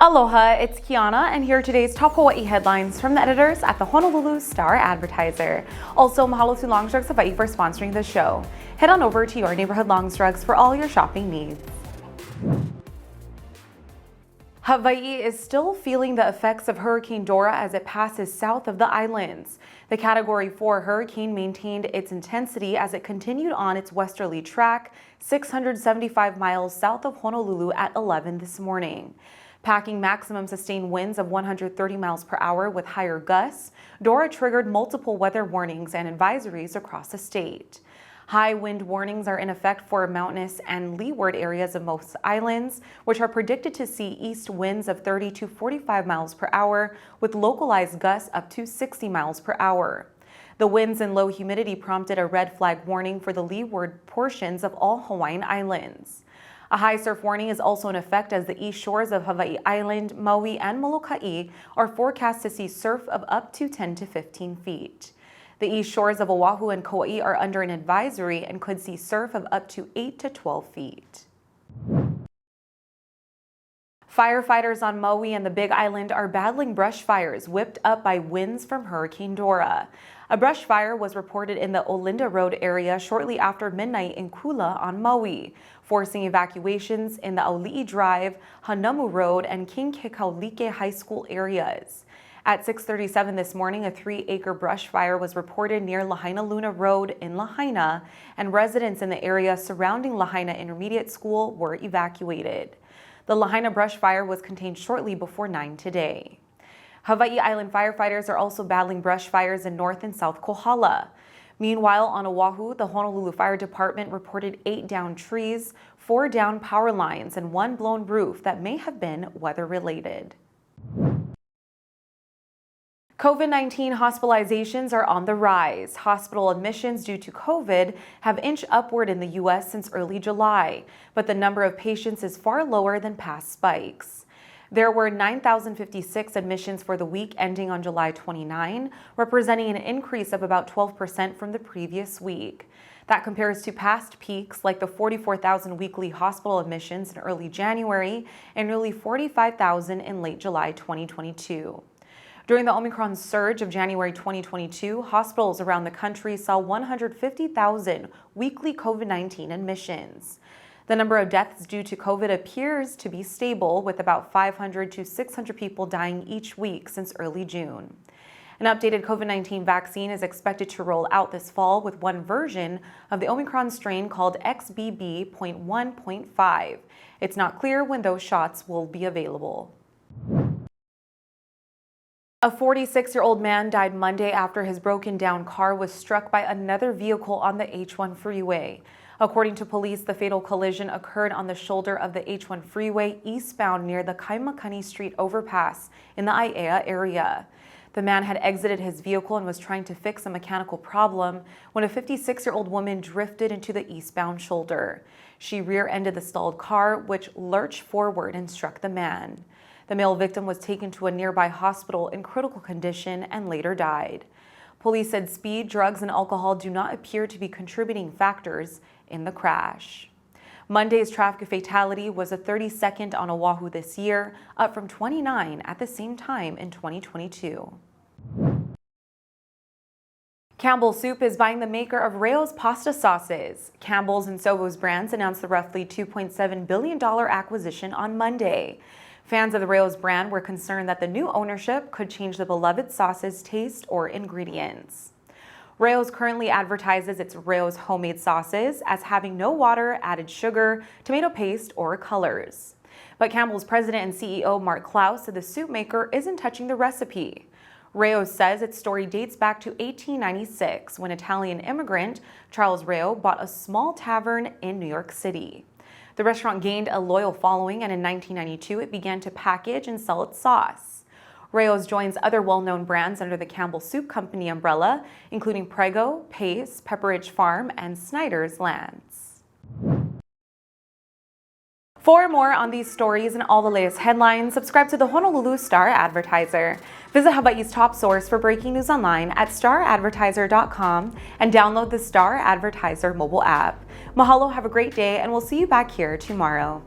Aloha, it's Kiana, and here are today's top Hawaii headlines from the editors at the Honolulu Star-Advertiser. Also, mahalo to Longs Drugs Hawaii for sponsoring the show. Head on over to your neighborhood Longs Drugs for all your shopping needs. Hawaii is still feeling the effects of Hurricane Dora as it passes south of the islands. The Category 4 hurricane maintained its intensity as it continued on its westerly track, 675 miles south of Honolulu at 11 this morning. Packing maximum sustained winds of 130 miles per hour with higher gusts, Dora triggered multiple weather warnings and advisories across the state. High wind warnings are in effect for mountainous and leeward areas of most islands, which are predicted to see east winds of 30 to 45 miles per hour with localized gusts up to 60 miles per hour. The winds and low humidity prompted a red flag warning for the leeward portions of all Hawaiian islands. A high surf warning is also in effect as the east shores of Hawaii Island, Maui, and Molokai are forecast to see surf of up to 10 to 15 feet. The east shores of Oahu and Kauai are under an advisory and could see surf of up to 8 to 12 feet. Firefighters on Maui and the Big Island are battling brush fires whipped up by winds from Hurricane Dora. A brush fire was reported in the Olinda Road area shortly after midnight in Kula on Maui, forcing evacuations in the Auli'i Drive, Hanamu Road, and King Kekaulike High School areas. At 6:37 this morning, a 3-acre brush fire was reported near Lahaina Luna Road in Lahaina, and residents in the area surrounding Lahaina Intermediate School were evacuated. The Lahaina brush fire was contained shortly before 9 today. Hawaii Island firefighters are also battling brush fires in North and South Kohala. Meanwhile, on Oahu, the Honolulu Fire Department reported 8 downed trees, 4 downed power lines, and 1 blown roof that may have been weather-related. COVID-19 hospitalizations are on the rise. Hospital admissions due to COVID have inched upward in the U.S. since early July, but the number of patients is far lower than past spikes. There were 9,056 admissions for the week ending on July 29, representing an increase of about 12% from the previous week. That compares to past peaks like the 44,000 weekly hospital admissions in early January and nearly 45,000 in late July 2022. During the Omicron surge of January 2022, hospitals around the country saw 150,000 weekly COVID-19 admissions. The number of deaths due to COVID appears to be stable, with about 500 to 600 people dying each week since early June. An updated COVID-19 vaccine is expected to roll out this fall with one version of the Omicron strain called XBB.1.5. It's not clear when those shots will be available. A 46-year-old man died Monday after his broken-down car was struck by another vehicle on the H1 freeway. According to police, the fatal collision occurred on the shoulder of the H1 freeway eastbound near the Kaimakani Street overpass in the Aiea area. The man had exited his vehicle and was trying to fix a mechanical problem when a 56-year-old woman drifted into the eastbound shoulder. She rear-ended the stalled car, which lurched forward and struck the man. The male victim was taken to a nearby hospital in critical condition and later died. Police said speed, drugs, and alcohol do not appear to be contributing factors in the crash. Monday's traffic fatality was the 32nd on Oahu this year, up from 29 at the same time in 2022. Campbell Soup is buying the maker of Rao's pasta sauces. Campbell's and Sovos brands announced the roughly $2.7 billion acquisition on Monday. Fans of the Rao's brand were concerned that the new ownership could change the beloved sauce's taste or ingredients. Rao's currently advertises its Rao's homemade sauces as having no water, added sugar, tomato paste, or colors. But Campbell's president and CEO Mark Klaus said the soup maker isn't touching the recipe. Rao's says its story dates back to 1896 when Italian immigrant Charles Rao bought a small tavern in New York City. The restaurant gained a loyal following, and in 1992 it began to package and sell its sauce. Rao's joins other well-known brands under the Campbell Soup Company umbrella, including Prego, Pace, Pepperidge Farm, and Snyder's Lance. For more on these stories and all the latest headlines, subscribe to the Honolulu Star-Advertiser. Visit Hawaii's top source for breaking news online at staradvertiser.com and download the Star-Advertiser mobile app. Mahalo, have a great day, and we'll see you back here tomorrow.